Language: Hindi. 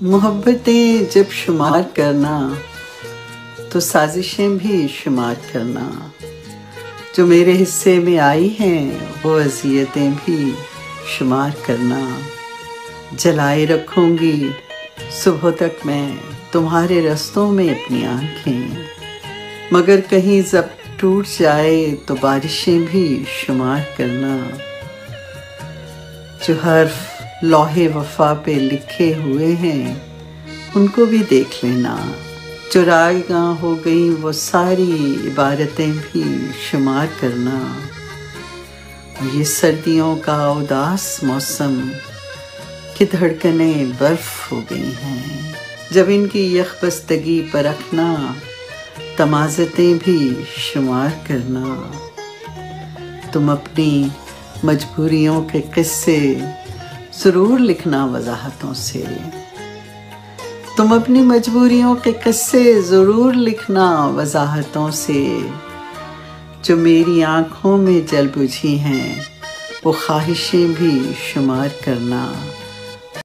मोहब्बतें जब शुमार करना तो साजिशें भी शुमार करना। जो मेरे हिस्से में आई हैं वो अज़ियतें भी शुमार करना। जलाए रखूँगी सुबह तक मैं तुम्हारे रस्तों में अपनी आँखें, मगर कहीं जब टूट जाए तो बारिशें भी शुमार करना। जो हर्फ लौहे वफा पे लिखे हुए हैं उनको भी देख लेना। जो रायगा हो गई वो सारी इबारतें भी शुमार करना। ये सर्दियों का उदास मौसम की धड़कनें बर्फ हो गई हैं। जब इनकी यखबस्तगी परखना, तमाज़तें भी शुमार करना। तुम अपनी मजबूरियों के किस्से ज़रूर लिखना वज़ाहतों से। तुम अपनी मजबूरियों के किस्से ज़रूर लिखना वज़ाहतों से। जो मेरी आँखों में जल बुझी हैं वो ख्वाहिशें भी शुमार करना।